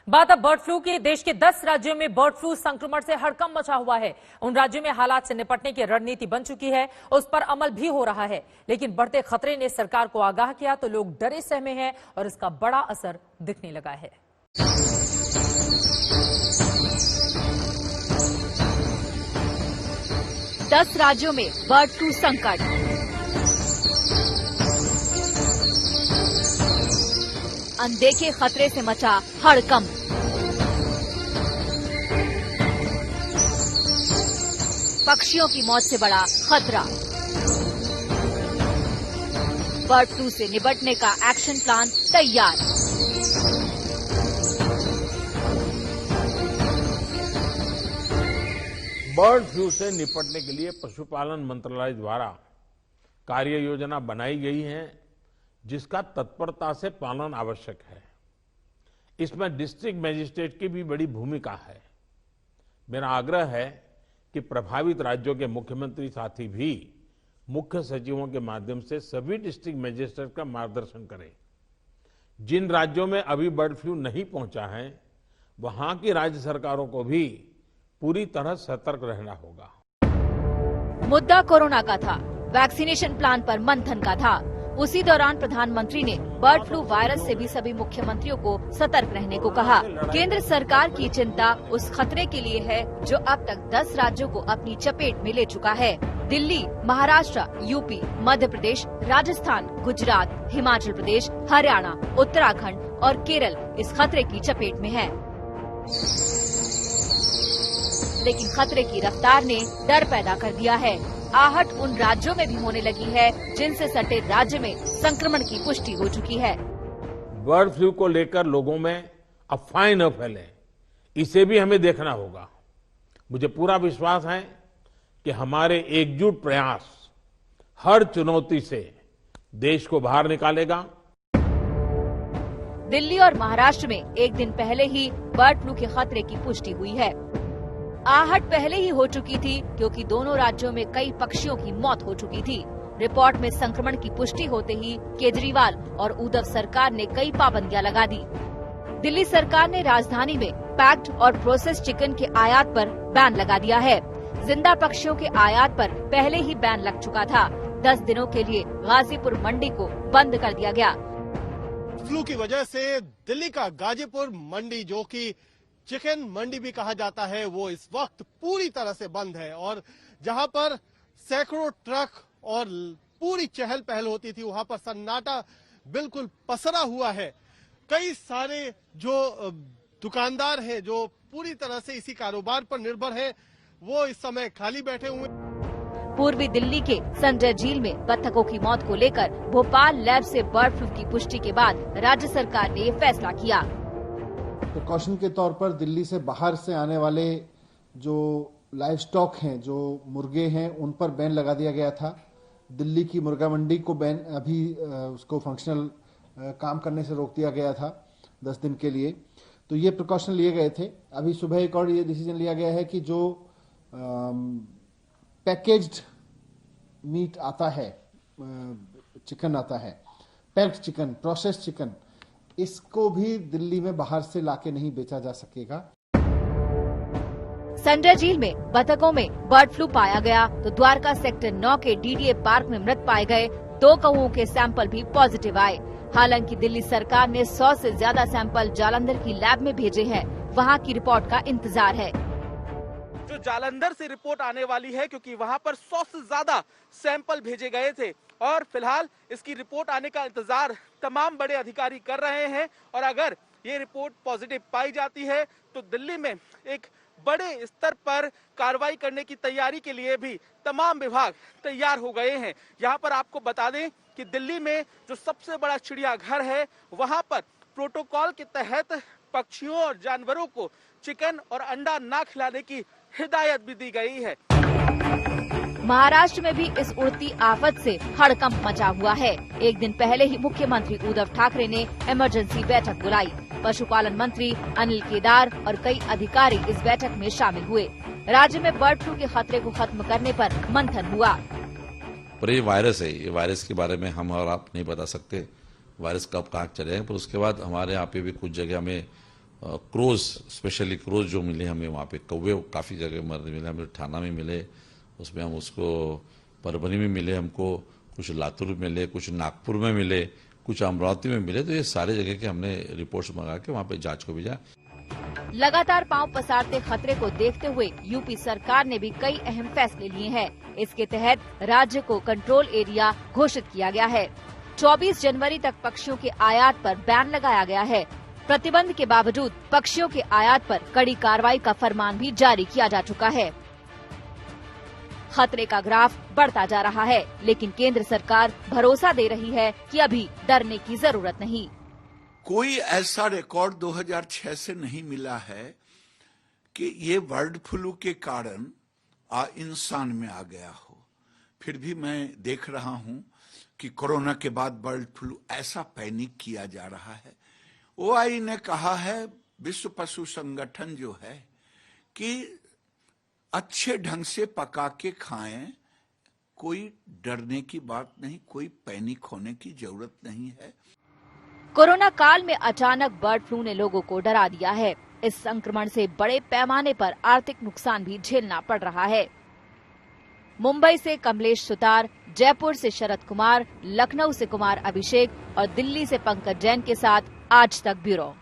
बात अब bird flu की। देश के 10 राज्यों में बर्ड फ्लू संक्रमण से हड़कंप मचा हुआ है। उन राज्यों में हालात से निपटने की रणनीति बन चुकी है, उस पर अमल भी हो रहा है। लेकिन बढ़ते खतरे ने सरकार को आगाह किया तो लोग डरे सहमे हैं और इसका बड़ा असर दिखने लगा है। दस राज्यों में बर्ड फ्लू संकट। अनदेखे खतरे से मचा हड़कंप। पक्षियों की मौत से बड़ा खतरा। बर्ड फ्लू से निपटने का एक्शन प्लान तैयार। बर्ड फ्लू से निपटने के लिए पशुपालन मंत्रालय द्वारा कार्य योजना बनाई गई है, जिसका तत्परता से पालन आवश्यक है। इसमें डिस्ट्रिक्ट मजिस्ट्रेट की भी बड़ी भूमिका है। मेरा आग्रह है कि प्रभावित राज्यों के मुख्यमंत्री साथी भी मुख्य सचिवों के माध्यम से सभी डिस्ट्रिक्ट मजिस्ट्रेट का मार्गदर्शन करें। जिन राज्यों में अभी बर्ड फ्लू नहीं पहुंचा है, वहां की राज्य सरकारों को भी पूरी तरह सतर्क रहना होगा। मुद्दा कोरोना का था, वैक्सीनेशन प्लान पर मंथन का था। उसी दौरान प्रधानमंत्री ने बर्ड फ्लू वायरस से भी सभी मुख्यमंत्रियों को सतर्क रहने को कहा। केंद्र सरकार की चिंता उस खतरे के लिए है जो अब तक 10 राज्यों को अपनी चपेट में ले चुका है। दिल्ली, महाराष्ट्र, यूपी, मध्य प्रदेश, राजस्थान, गुजरात, हिमाचल प्रदेश, हरियाणा, उत्तराखंड और केरल इस खतरे की चपेट में है। लेकिन खतरे की रफ्तार ने डर पैदा कर दिया है। आहट उन राज्यों में भी होने लगी है जिनसे सटे राज्य में संक्रमण की पुष्टि हो चुकी है। बर्ड फ्लू को लेकर लोगों में अफवाहें न फैले, इसे भी हमें देखना होगा। मुझे पूरा विश्वास है कि हमारे एकजुट प्रयास हर चुनौती से देश को बाहर निकालेगा। दिल्ली और महाराष्ट्र में एक दिन पहले ही बर्ड फ्लू के खतरे की पुष्टि हुई है। आहट पहले ही हो चुकी थी क्योंकि दोनों राज्यों में कई पक्षियों की मौत हो चुकी थी। रिपोर्ट में संक्रमण की पुष्टि होते ही केजरीवाल और उद्धव सरकार ने कई पाबंदियां लगा दी। दिल्ली सरकार ने राजधानी में पैक्ड और प्रोसेस्ड चिकन के आयात पर बैन लगा दिया है। जिंदा पक्षियों के आयात पर पहले ही बैन लग चुका था। 10 दिनों के लिए गाजीपुर मंडी को बंद कर दिया गया। फ्लू की वजह से दिल्ली का गाजीपुर मंडी, जो कि चिकन मंडी भी कहा जाता है, वो इस वक्त पूरी तरह से बंद है। और जहां पर सैकड़ों ट्रक और पूरी चहल पहल होती थी, वहां पर सन्नाटा बिल्कुल पसरा हुआ है। कई सारे जो दुकानदार हैं, जो पूरी तरह से इसी कारोबार पर निर्भर हैं, वो इस समय खाली बैठे हुए। पूर्वी दिल्ली के संजय झील में बत्तखों की मौत को लेकर भोपाल लैब से बर्ड फ्लू की पुष्टि के बाद राज्य सरकार ने ये फैसला किया। प्रिकॉशन के तौर पर दिल्ली से बाहर से आने वाले जो लाइव स्टॉक हैं, जो मुर्गे हैं, उन पर बैन लगा दिया गया था। दिल्ली की मुर्गा मंडी को बैन अभी उसको फंक्शनल काम करने से रोक दिया गया था 10 दिन के लिए। तो ये प्रिकॉशन लिए गए थे। अभी सुबह एक और ये डिसीजन लिया गया है कि जो पैकेज्ड मीट आता है, चिकन आता है, पैक्ड चिकन, प्रोसेस्ड चिकन, इसको भी दिल्ली में बाहर से लाके नहीं बेचा जा सकेगा। संजय झील में बतखों में बर्ड फ्लू पाया गया तो द्वारका सेक्टर 9 के डीडीए पार्क में मृत पाए गए 2 कौओं के सैंपल भी पॉजिटिव आए। हालांकि दिल्ली सरकार ने 100 से ज्यादा सैंपल जालंधर की लैब में भेजे हैं। वहां की रिपोर्ट का इंतजार है। जो जालंधर से रिपोर्ट आने वाली है, क्योंकि वहां पर 100 से ज्यादा सैंपल भेजे गए थे और फिलहाल इसकी रिपोर्ट आने का इंतजार तमाम बड़े अधिकारी कर रहे हैं। और अगर ये रिपोर्ट पॉजिटिव पाई जाती है तो दिल्ली में एक बड़े स्तर पर कार्रवाई करने की तैयारी के लिए भी तमाम विभाग तैयार हो गए हैं। यहाँ पर आपको बता दें कि दिल्ली में जो सबसे बड़ा चिड़ियाघर है, वहां पर प्रोटोकॉल के तहत पक्षियों और जानवरों को चिकन और अंडा ना खिलाने की हिदायत भी दी गई है। महाराष्ट्र में भी इस उड़ती आफत से हड़कंप मचा हुआ है। एक दिन पहले ही मुख्यमंत्री उद्धव ठाकरे ने इमरजेंसी बैठक बुलाई। पशुपालन मंत्री अनिल केदार और कई अधिकारी इस बैठक में शामिल हुए। राज्य में बर्ड फ्लू के खतरे को खत्म करने पर मंथन हुआ। पर ये वायरस है, ये वायरस के बारे में हम और आप नहीं बता सकते वायरस कब कहाँ चले। पर उसके बाद हमारे यहाँ पे भी कुछ जगह में क्रोज, स्पेशली क्रोज जो मिले हमें वहाँ पे, कौवे काफ़ी जगह मिले हमें, ठाणा में मिले, उसमें हम उसको परभनी में मिले हमको, कुछ लातूर में मिले, कुछ नागपुर में मिले, कुछ अमरावती में मिले। तो ये सारे जगह के हमने रिपोर्ट्स मंगा के वहाँ पे जांच को भेजा। लगातार पांव पसारते खतरे को देखते हुए यूपी सरकार ने भी कई अहम फैसले लिए हैं। इसके तहत राज्य को कंट्रोल एरिया घोषित किया गया है। 24 जनवरी तक पक्षियों के आयात पर बैन लगाया गया है। प्रतिबंध के बावजूद पक्षियों के आयात पर कड़ी कार्रवाई का फरमान भी जारी किया जा चुका है। खतरे का ग्राफ बढ़ता जा रहा है, लेकिन केंद्र सरकार भरोसा दे रही है कि अभी डरने की जरूरत नहीं। कोई ऐसा रिकॉर्ड 2006 से नहीं मिला है कि ये बर्ड फ्लू के कारण इंसान में आ गया हो। फिर भी मैं देख रहा हूं कि कोरोना के बाद बर्ड फ्लू ऐसा पैनिक किया जा रहा है। ओआई ने कहा है, विश्व पशु संगठन जो है, कि अच्छे ढंग से पका के खाएं, कोई डरने की बात नहीं, कोई पैनिक होने की जरूरत नहीं है। कोरोना काल में अचानक बर्ड फ्लू ने लोगों को डरा दिया है। इस संक्रमण से बड़े पैमाने पर आर्थिक नुकसान भी झेलना पड़ रहा है। मुंबई से कमलेश सुतार, जयपुर से शरद कुमार, लखनऊ से कुमार अभिषेक और दिल्ली से पंकज जैन के साथ आज तक ब्यूरो।